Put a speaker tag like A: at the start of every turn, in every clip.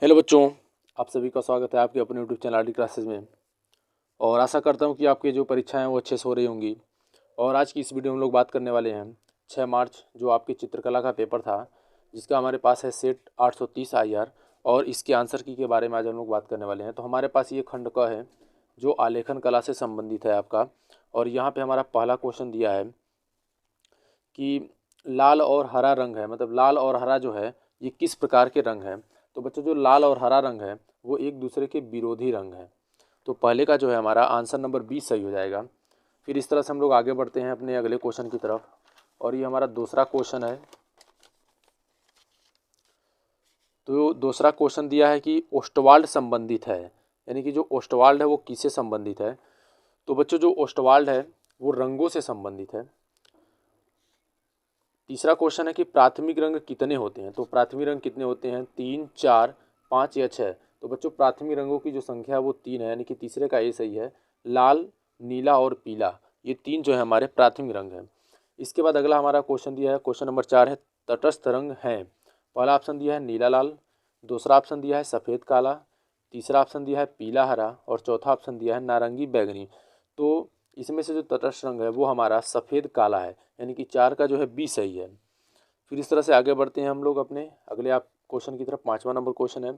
A: Hello बच्चों, आप सभी का स्वागत है आपके अपने यूट्यूब चैनल आरडी क्लासेस में। और आशा करता हूँ कि आपकी जो परीक्षाएं हैं वो अच्छे से हो रही होंगी। और आज की इस वीडियो में हम लोग बात करने वाले हैं 6 मार्च जो आपकी चित्रकला का पेपर था, जिसका हमारे पास है सेट 830 IR। और इसके आंसर की के बारे में आज हम लोग बात करने वाले हैं। तो हमारे पास ये खंड क है जो आलेखन कला से संबंधित है आपका। और यहाँ पर हमारा पहला क्वेश्चन दिया है कि लाल और हरा रंग है, मतलब लाल और हरा जो है ये किस प्रकार के रंग हैं। तो बच्चों, जो लाल और हरा रंग है वो एक दूसरे के विरोधी रंग हैं। तो पहले का जो है हमारा आंसर नंबर 20 सही हो जाएगा। फिर इस तरह से हम लोग आगे बढ़ते हैं अपने अगले क्वेश्चन की तरफ। और ये हमारा दूसरा क्वेश्चन है। तो दूसरा क्वेश्चन दिया है कि ओस्टवाल्ड संबंधित है, यानी कि जो ओस्टवाल्ड है वो किससे संबंधित है। तो बच्चों, जो ओस्टवाल्ड है वो रंगों से संबंधित है। तीसरा क्वेश्चन है कि प्राथमिक रंग कितने होते हैं। तो प्राथमिक रंग कितने होते हैं, 3, 4, 5 या 6। तो बच्चों, प्राथमिक रंगों की जो संख्या है वो 3 है, यानी कि तीसरे का ए सही है। लाल, नीला और पीला, ये 3 जो है हमारे प्राथमिक रंग हैं। इसके बाद अगला हमारा क्वेश्चन दिया है, क्वेश्चन नंबर 4 है तटस्थ रंग हैं। पहला ऑप्शन दिया है नीला लाल, दूसरा ऑप्शन दिया है सफ़ेद काला, तीसरा ऑप्शन दिया है पीला हरा और चौथा ऑप्शन दिया है नारंगी बैगनी। तो इसमें से जो तटस्थ रंग है वो हमारा सफ़ेद काला है, यानी कि 4 का जो है बी सही है। फिर इस तरह से आगे बढ़ते हैं हम लोग अपने अगले आप क्वेश्चन की तरफ। 5वां नंबर क्वेश्चन है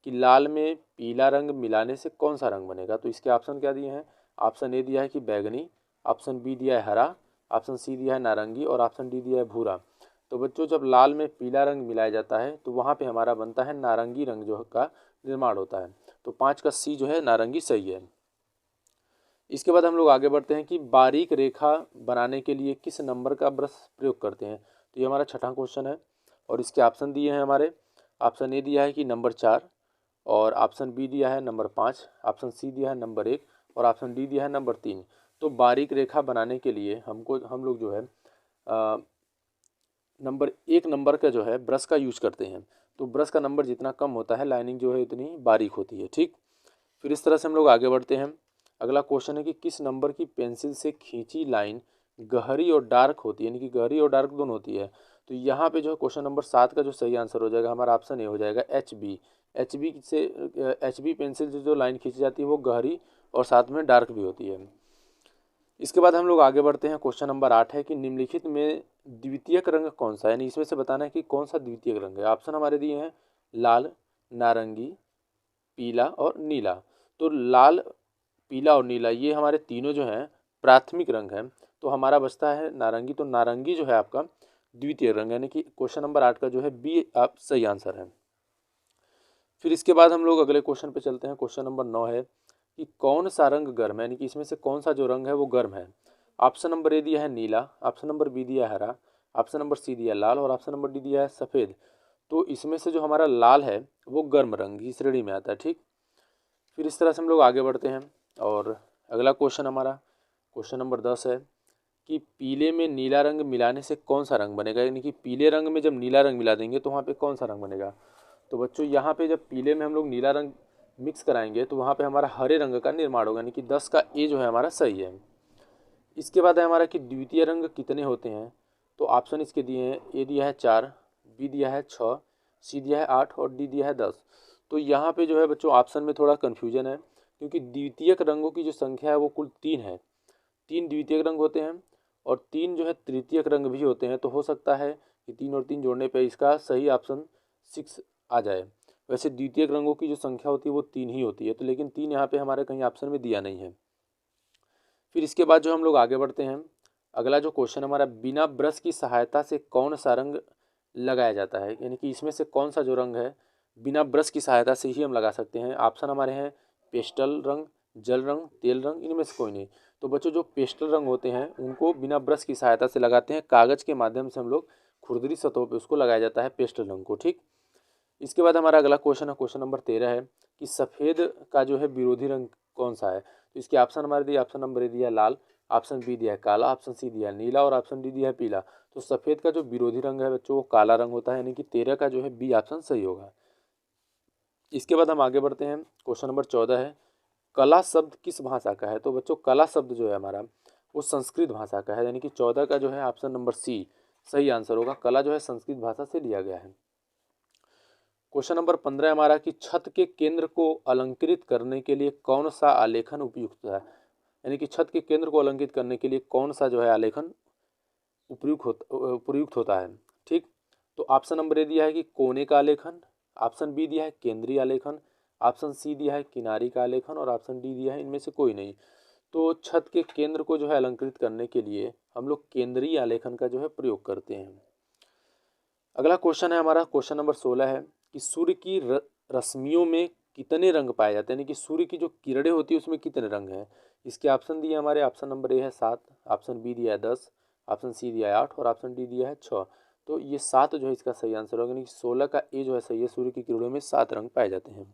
A: कि लाल में पीला रंग मिलाने से कौन सा रंग बनेगा। तो इसके ऑप्शन क्या दिए हैं। ऑप्शन ए दिया है कि बैगनी, ऑप्शन बी दिया है हरा, ऑप्शन सी दिया है नारंगी और ऑप्शन डी दिया है भूरा। तो बच्चों, जब लाल में पीला रंग मिलाया जाता है तो वहाँ पे हमारा बनता है नारंगी रंग जो का निर्माण होता है। तो 5 का सी जो है नारंगी सही है। इसके बाद हम लोग आगे बढ़ते हैं कि बारीक रेखा बनाने के लिए किस नंबर का ब्रश प्रयोग करते हैं। तो ये हमारा छठा क्वेश्चन है। और इसके ऑप्शन दिए हैं हमारे। ऑप्शन ए दिया है कि नंबर 4, और ऑप्शन बी दिया है नंबर 5, ऑप्शन सी दिया है नंबर 1 और ऑप्शन डी दिया है नंबर 3। तो बारीक रेखा बनाने के लिए हम लोग जो है नंबर 1 नंबर का जो है ब्रश का यूज करते हैं। तो ब्रश का नंबर जितना कम होता है लाइनिंग जो है उतनी बारीक होती है। ठीक। फिर इस तरह से हम लोग आगे बढ़ते हैं। अगला क्वेश्चन है कि किस नंबर की पेंसिल से खींची लाइन गहरी और डार्क होती है, यानी कि गहरी और डार्क दोनों होती है। तो यहाँ पे जो है क्वेश्चन नंबर 7 का जो सही आंसर हो जाएगा हमारा ऑप्शन ए हो जाएगा HB। एच बी पेंसिल से जो लाइन खींची जाती है वो गहरी और साथ में डार्क भी होती है। इसके बाद हम लोग आगे बढ़ते हैं। क्वेश्चन नंबर 8 है कि निम्नलिखित में द्वितीयक रंग कौन सा है, यानी इसमें से बताना है कि कौन सा द्वितीयक रंग है। ऑप्शन हमारे दिए हैं लाल, नारंगी, पीला और नीला। तो लाल, पीला और नीला ये हमारे तीनों जो हैं प्राथमिक रंग हैं। तो हमारा बचता है नारंगी। तो नारंगी जो है आपका द्वितीय रंग, यानी कि क्वेश्चन नंबर 8 का जो है बी आप सही आंसर है। फिर इसके बाद हम लोग अगले क्वेश्चन पे चलते हैं। क्वेश्चन नंबर 9 है कि कौन सा रंग गर्म है, यानी कि इसमें से कौन सा जो रंग है वो गर्म है। ऑप्शन नंबर ए दिया है नीला, ऑप्शन नंबर बी दिया है हरा, ऑप्शन नंबर सी दिया है लाल और ऑप्शन नंबर डी दिया है सफ़ेद। तो इसमें से जो हमारा लाल है वो गर्म रंग की श्रेणी में आता है। ठीक। फिर इस तरह से हम लोग आगे बढ़ते हैं। और अगला क्वेश्चन हमारा क्वेश्चन नंबर 10 है कि पीले में नीला रंग मिलाने से कौन सा रंग बनेगा, यानी कि पीले रंग में जब नीला रंग मिला देंगे तो वहाँ पे कौन सा रंग बनेगा। तो बच्चों, यहाँ पे जब पीले में हम लोग नीला रंग मिक्स कराएंगे तो वहाँ पे हमारा हरे रंग का निर्माण होगा, यानी कि 10 का ए जो है हमारा सही है। इसके बाद है हमारा कि द्वितीय रंग कितने होते हैं। तो ऑप्शन इसके दिए हैं, ए दिया है 4, बी दिया है 6, सी दिया है 8 और डी दिया है 10। तो यहाँ पे जो है बच्चों ऑप्शन में थोड़ा कन्फ्यूजन है, क्योंकि द्वितीयक रंगों की जो संख्या है वो कुल 3 है। 3 द्वितीयक रंग होते हैं और 3 जो है तृतीयक रंग भी होते हैं। तो हो सकता है कि 3 और 3 जोड़ने पर इसका सही ऑप्शन 6 आ जाए। वैसे द्वितीयक रंगों की जो संख्या होती है वो 3 ही होती है, तो लेकिन 3 यहाँ पे हमारे कहीं ऑप्शन में दिया नहीं है। फिर इसके बाद जो हम लोग आगे बढ़ते हैं। अगला जो क्वेश्चन हमारा, बिना ब्रश की सहायता से कौन सा रंग लगाया जाता है, यानी कि इसमें से कौन सा जो रंग है बिना ब्रश की सहायता से ही हम लगा सकते हैं। ऑप्शन हमारे हैं पेस्टल रंग, जल रंग, तेल रंग, इनमें से कोई नहीं। तो बच्चों, जो पेस्टल रंग होते हैं उनको बिना ब्रश की सहायता से लगाते हैं। कागज़ के माध्यम से हम लोग खुरदरी सतहों पर उसको लगाया जाता है पेस्टल रंग को। ठीक। इसके बाद हमारा अगला क्वेश्चन है क्वेश्चन नंबर 13 है कि सफ़ेद का जो है विरोधी रंग कौन सा है। तो इसके ऑप्शन हमारे दिए, ऑप्शन नंबर ए दिया है लाल, ऑप्शन बी दिया है काला, ऑप्शन सी दिया है नीला और ऑप्शन डी दिया है पीला। तो सफ़ेद का जो विरोधी रंग है बच्चों वो काला रंग होता है, यानी कि 13 का जो है बी ऑप्शन सही होगा। इसके बाद हम आगे बढ़ते हैं। क्वेश्चन नंबर 14 है कला शब्द किस भाषा का है। तो बच्चों, कला शब्द जो है हमारा वो संस्कृत भाषा का है, यानी कि 14 का जो है ऑप्शन नंबर सी सही आंसर होगा। कला जो है संस्कृत भाषा से लिया गया है। क्वेश्चन नंबर 15 हमारा कि छत के केंद्र को अलंकृत करने के लिए कौन सा आलेखन उपयुक्त है, यानी कि छत के केंद्र को अलंकृत करने के लिए कौन सा जो है आलेखन उपयुक्त होता है। ठीक, तो ऑप्शन नंबर ए दिया है कि कोने का आलेखन, ऑप्शन बी दिया है केंद्रीय आलेखन, ऑप्शन सी दिया है किनारी का आलेखन और ऑप्शन डी दिया है इनमें से कोई नहीं। तो छत के केंद्र को जो है अलंकृत करने के लिए हम लोग केंद्रीय आलेखन का जो है प्रयोग करते हैं। अगला क्वेश्चन है हमारा क्वेश्चन नंबर 16 है कि सूर्य की रश्मियों में कितने रंग पाए जाते हैं, यानी कि सूर्य की जो किरणें होती है उसमें कितने रंग हैं। इसके ऑप्शन दिए हमारे, ऑप्शन नंबर ए है 7, ऑप्शन बी दिया है 10, ऑप्शन सी दिया है 8 और ऑप्शन डी दिया है 6। तो ये 7 जो है इसका सही आंसर होगा, यानी कि 16 का ए जो है सही है। सूर्य की किरणों में 7 रंग पाए जाते हैं।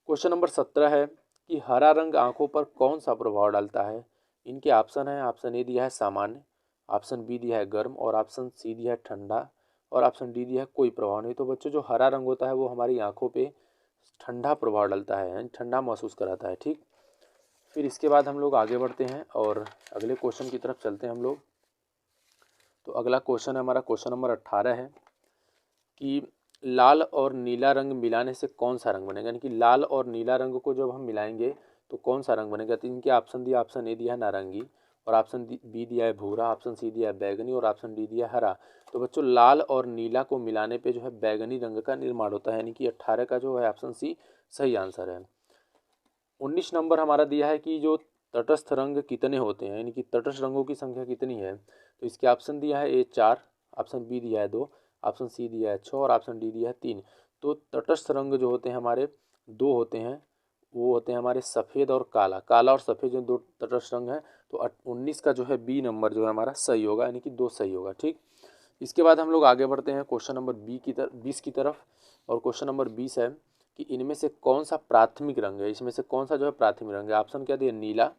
A: क्वेश्चन नंबर 17 है कि हरा रंग आंखों पर कौन सा प्रभाव डालता है। इनके ऑप्शन है, ऑप्शन ए दिया है सामान्य, ऑप्शन बी दिया है गर्म और ऑप्शन सी दिया है ठंडा और ऑप्शन डी दिया है कोई प्रभाव नहीं। तो बच्चों जो हरा रंग होता है वो हमारी आंखों पे ठंडा प्रभाव डालता है, यानी ठंडा महसूस कराता है। ठीक, फिर इसके बाद हम लोग आगे बढ़ते हैं और अगले क्वेश्चन की तरफ चलते हैं हम लोग। तो अगला क्वेश्चन है हमारा क्वेश्चन नंबर 18 है कि लाल और नीला रंग मिलाने से कौन सा रंग बनेगा, यानी कि लाल और नीला रंग को जब हम मिलाएंगे तो कौन सा रंग बनेगा। तो इनके ऑप्शन दिया, ऑप्शन ए दिया है नारंगी और ऑप्शन बी दिया है भूरा, ऑप्शन सी दिया है बैगनी और ऑप्शन डी दिया है हरा। तो बच्चों लाल और नीला को मिलाने पे जो है बैगनी रंग का निर्माण होता है, यानी कि 18 का जो है ऑप्शन सी सही आंसर है। 19 नंबर हमारा दिया है कि जो तटस्थ रंग कितने होते हैं, यानी कि तटस्थ रंगों की संख्या कितनी है। तो इसके ऑप्शन दिया है ए 4, ऑप्शन बी दिया है 2, ऑप्शन सी दिया है 6 और ऑप्शन डी दिया है 3। तो तटस्थ रंग जो होते हैं हमारे 2 होते हैं, वो होते हैं हमारे सफ़ेद और काला। काला और सफ़ेद जो 2 तटस्थ रंग हैं। तो 19 का जो है बी नंबर जो है हमारा सही होगा, यानी कि 2 सही होगा। ठीक, इसके बाद हम लोग आगे बढ़ते हैं क्वेश्चन नंबर 20 की तरफ। और क्वेश्चन नंबर 20 है कि इनमें से कौन सा प्राथमिक रंग है, इसमें से कौन सा जो है प्राथमिक रंग है। ऑप्शन क्या दिया, नीला,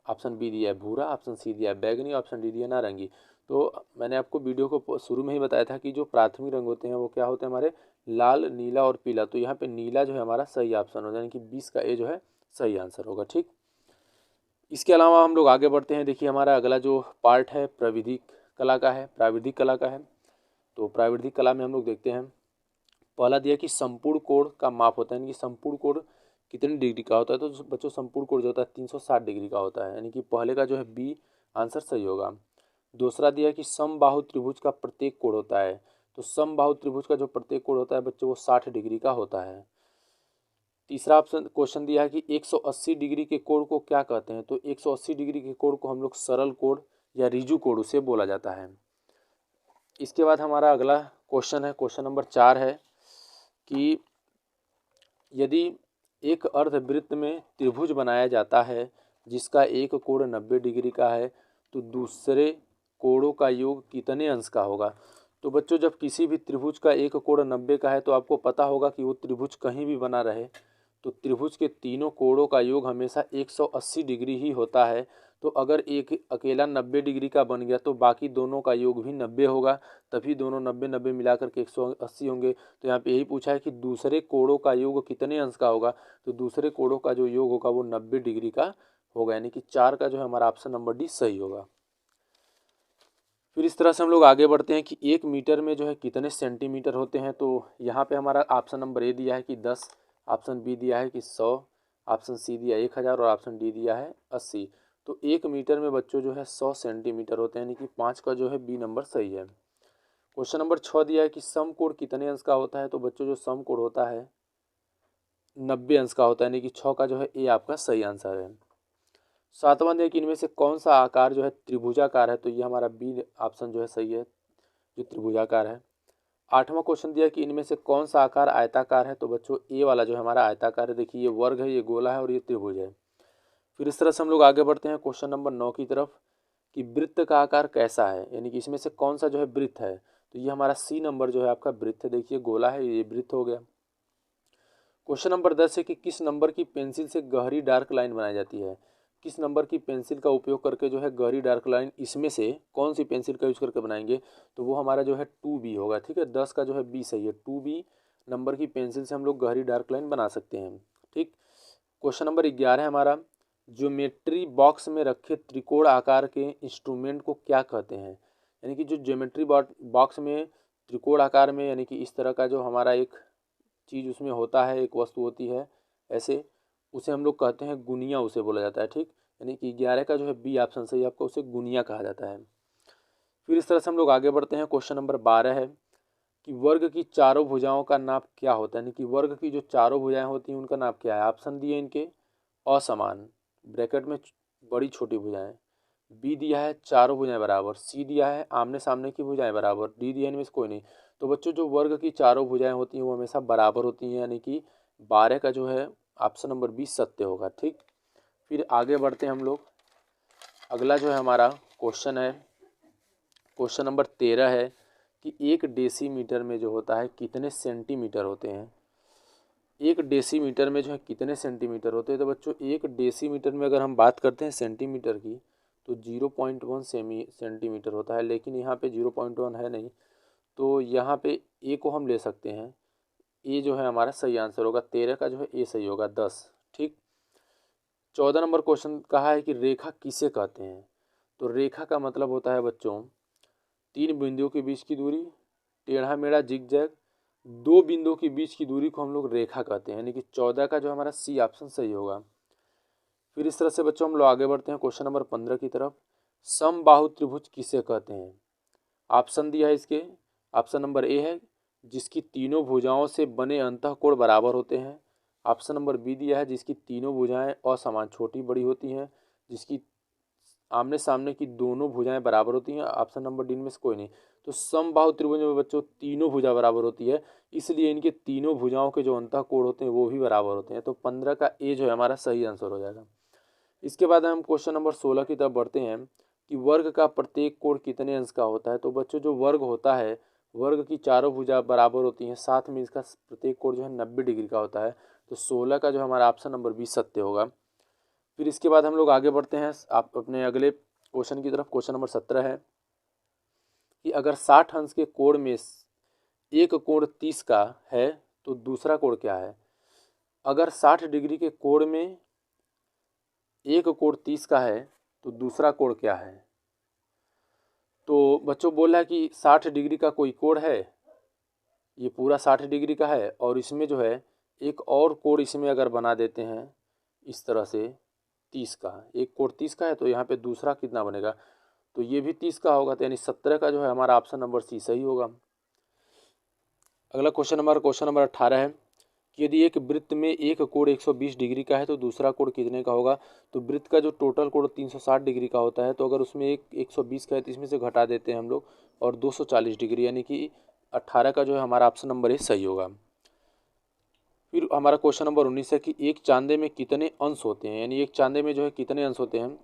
A: ऑप्शन बी दिया है भूरा, ऑप्शन सी दिया है बैगनी, ऑप्शन डी दिया है नारंगी। तो मैंने आपको वीडियो को शुरू में ही बताया था कि जो प्राथमिक रंग होते हैं वो क्या होते हैं हमारे, लाल, नीला और पीला। तो यहाँ पे नीला जो है हमारा सही ऑप्शन होगा, यानी कि 20 का ए जो है सही आंसर होगा। ठीक, इसके अलावा हम लोग आगे बढ़ते हैं। देखिए हमारा अगला जो पार्ट है प्राविधिक कला का है, प्राविधिक कला का है। तो प्राविधिक कला में हम लोग देखते हैं, पहला दिया कि संपूर्ण कोण का माप होता है, यानी कि संपूर्ण कोण कितने डिग्री का होता है। तो बच्चों संपूर्ण कोण जो होता है 360 डिग्री का होता है, यानी कि पहले का जो है बी आंसर सही होगा। दूसरा दिया कि समबाहु त्रिभुज का प्रत्येक कोण होता है। तो समबाहु त्रिभुज का जो प्रत्येक कोण होता है बच्चों वो 60 डिग्री का होता है। तीसरा ऑप्शन क्वेश्चन दिया है कि 180 डिग्री के कोण को क्या कहते हैं। तो 180 डिग्री के कोण को हम लोग सरल कोण या रिजु कोण उसे बोला जाता है। इसके बाद हमारा अगला क्वेश्चन है, क्वेश्चन नंबर 4 है कि यदि एक अर्धवृत्त में त्रिभुज बनाया जाता है जिसका एक कोण 90 डिग्री का है तो दूसरे कोणों का योग कितने अंश का होगा। तो बच्चों जब किसी भी त्रिभुज का एक कोण 90 का है तो आपको पता होगा कि वो त्रिभुज कहीं भी बना रहे तो त्रिभुज के तीनों कोणों का योग हमेशा 180 डिग्री ही होता है। तो अगर एक अकेला 90 डिग्री का बन गया तो बाकी दोनों का योग भी 90 होगा, तभी दोनों 90-90 मिलाकर के 180 होंगे। तो यहाँ पे यही पूछा है कि दूसरे कोणों का योग कितने अंश का होगा। तो दूसरे कोणों का जो योग होगा वो 90 डिग्री का होगा, यानी कि 4 का जो है हमारा ऑप्शन नंबर डी सही होगा। फिर इस तरह से हम लोग आगे बढ़ते हैं कि 1 मीटर में जो है कितने सेंटीमीटर होते हैं। तो यहाँ पे हमारा ऑप्शन नंबर ए दिया है कि 10, ऑप्शन बी दिया है कि 100, ऑप्शन सी दिया 1000 और ऑप्शन डी दिया है 80। तो 1 मीटर में बच्चों जो है 100 सेंटीमीटर होते हैं, यानी कि 5 का जो है बी नंबर सही है। क्वेश्चन नंबर 6 दिया है कि समकोण कितने अंश का होता है। तो बच्चों जो समकोण होता है 90 अंश का होता है, यानी कि 6 का जो है ए आपका सही आंसर है। 7वां दिया कि इनमें से कौन सा आकार जो है त्रिभुजाकार है। तो ये हमारा बी ऑप्शन जो है सही है, जो त्रिभुजाकार है। 8वां क्वेश्चन दिया कि इनमें से कौन सा आकार आयताकार है। तो बच्चों ए वाला जो है हमारा आयताकार है। देखिए ये वर्ग है, ये गोला है और ये त्रिभुज है। फिर इस तरह से हम लोग आगे बढ़ते हैं क्वेश्चन नंबर 9 की तरफ कि वृत्त का आकार कैसा है, यानी कि इसमें से कौन सा जो है वृत्त है। तो ये हमारा सी नंबर जो है आपका वृत्त है। देखिए गोला है, ये वृत्त हो गया। क्वेश्चन नंबर 10 है कि किस नंबर की पेंसिल से गहरी डार्क लाइन बनाई जाती है। किस नंबर की पेंसिल का उपयोग करके जो है गहरी डार्क लाइन, इसमें से कौन सी पेंसिल का यूज करके बनाएंगे। तो वो हमारा जो है 2B होगा। ठीक है, 10 का जो है बी सही है। 2B नंबर की पेंसिल से हम लोग गहरी डार्क लाइन बना सकते हैं। ठीक, क्वेश्चन नंबर 11 है हमारा, ज्योमेट्री बॉक्स में रखे त्रिकोण आकार के इंस्ट्रूमेंट को क्या कहते हैं। यानी कि जो ज्योमेट्री बॉक्स में त्रिकोण आकार में, यानी कि इस तरह का जो हमारा एक चीज़ उसमें होता है, एक वस्तु होती है ऐसे, उसे हम लोग कहते हैं गुनिया, उसे बोला जाता है। ठीक, यानी कि 11 का जो है बी ऑप्शन सही आपका, उसे गुनिया कहा जाता है। फिर इस तरह से हम लोग आगे बढ़ते हैं। क्वेश्चन नंबर 12 है कि वर्ग की चारों भुजाओं का नाप क्या होता है, यानी कि वर्ग की जो चारों भुजाएं होती हैं उनका नाप क्या है। ऑप्शन दिए इनके असमान, ब्रैकेट में बड़ी छोटी भुजाएं, बी दिया है चारों भुजाएं बराबर, सी दिया है आमने सामने की भुजाएं बराबर, डी दिया इनमें से कोई नहीं। तो बच्चों जो वर्ग की चारों भुजाएं होती हैं वो हमेशा बराबर होती हैं, यानी कि 12 का जो है ऑप्शन नंबर 20 सत्य होगा। ठीक, फिर आगे बढ़ते हैं हम लोग। अगला जो है हमारा क्वेश्चन है, क्वेश्चन नंबर 13 है कि 1 डेसीमीटर में जो होता है कितने सेंटीमीटर होते हैं। 1 डेसीमीटर में जो है कितने सेंटीमीटर होते हैं। तो बच्चों 1 डेसीमीटर में अगर हम बात करते हैं सेंटीमीटर की तो 0.1 सेंटीमीटर होता है, लेकिन यहाँ पे 0.1 है नहीं, तो यहाँ पे ए को हम ले सकते हैं। ए जो है हमारा सही आंसर होगा, 13 का जो है ए सही होगा 10। ठीक, 14 नंबर क्वेश्चन कहा है कि रेखा किसे कहते हैं। तो रेखा का मतलब होता है बच्चों 3 बिंदुओं के बीच की दूरी, टेढ़ा मेढ़ा जिगजैग, 2 बिंदुओं के बीच की दूरी को हम लोग रेखा कहते हैं, यानी कि 14 का जो हमारा सी ऑप्शन सही होगा। फिर इस तरह से बच्चों हम लोग आगे बढ़ते हैं क्वेश्चन नंबर 15 की तरफ। समबाहु त्रिभुज किसे कहते हैं। ऑप्शन दिया है इसके, ऑप्शन नंबर ए है जिसकी तीनों भुजाओं से बने अंतःकोण बराबर होते हैं। ऑप्शन नंबर बी दिया है जिसकी तीनों भुजाएं असमान छोटी बड़ी होती हैं, जिसकी आमने सामने की दोनों भुजाएं बराबर होती हैं। ऑप्शन नंबर डी में से कोई नहीं। तो समबाहु त्रिभुज में बच्चों तीनों भुजा बराबर होती है, इसलिए इनके तीनों भुजाओं के जो अंतःकोण होते हैं वो भी बराबर होते हैं। तो 15 का ए जो है हमारा सही आंसर हो जाएगा। इसके बाद हम क्वेश्चन नंबर 16 की तरफ बढ़ते हैं कि वर्ग का प्रत्येक कोण कितने अंश का होता है। तो बच्चों जो वर्ग होता है, वर्ग की चारों भुजा बराबर होती हैं, साथ में इसका प्रत्येक कोण जो है 90 डिग्री का होता है। तो 16 का जो हमारा ऑप्शन नंबर 20 सत्य होगा। फिर इसके बाद हम लोग आगे बढ़ते हैं आप अपने अगले क्वेश्चन की तरफ। क्वेश्चन नंबर 17 है कि अगर 60 अंश के कोण में एक कोण 30 का है तो दूसरा कोण क्या है। अगर 60 डिग्री के कोण में एक कोण 30 का है तो दूसरा कोण क्या है। तो बच्चों बोला है कि 60 डिग्री का कोई कोण है, ये पूरा 60 डिग्री का है, और इसमें जो है एक और कोण इसमें अगर बना देते हैं इस तरह से 30 का, एक कोण 30 का है तो यहाँ पे दूसरा कितना बनेगा, तो ये भी 30 का होगा, तो यानी 17 का जो है हमारा ऑप्शन नंबर सी सही होगा। अगला क्वेश्चन नंबर 18 है कि यदि एक वृत्त में एक कोण 120 डिग्री का है तो दूसरा कोण कितने का होगा। तो वृत्त का जो टोटल कोण 360 डिग्री का होता है, तो अगर उसमें एक 120 का है तो इसमें से घटा देते हैं हम लोग और 240 डिग्री, यानी कि 18 का जो है हमारा ऑप्शन नंबर ए सही होगा। फिर हमारा क्वेश्चन नंबर 19 है कि एक चांदे में कितने अंश होते हैं, यानी एक चांदे में जो है कितने अंश होते हैं।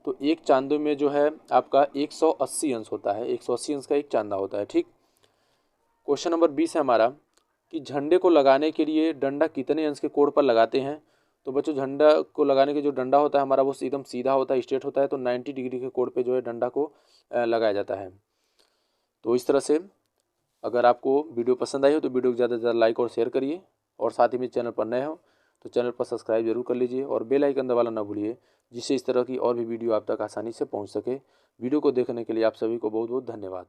A: तो एक चांदे में जो है आपका 180 अंश होता है, 180 अंश का एक चांदा होता है। ठीक, क्वेश्चन नंबर 20 है हमारा कि झंडे को लगाने के लिए डंडा कितने अंश के कोण पर लगाते हैं। तो बच्चों झंडा को लगाने के जो डंडा होता है हमारा वो एकदम सीधा होता है, स्ट्रेट होता है, तो 90 डिग्री के कोण पे जो है डंडा को लगाया जाता है। तो इस तरह से अगर आपको वीडियो पसंद आई हो तो वीडियो को ज़्यादा से ज़्यादा लाइक और शेयर करिए, और साथ ही में चैनल पर नए हो तो चैनल पर सब्सक्राइब जरूर कर लीजिए और बेल आइकन दबाना ना भूलिए, जिससे इस तरह की और भी वीडियो आप तक आसानी से पहुँच सके। वीडियो को देखने के लिए आप सभी को बहुत बहुत धन्यवाद।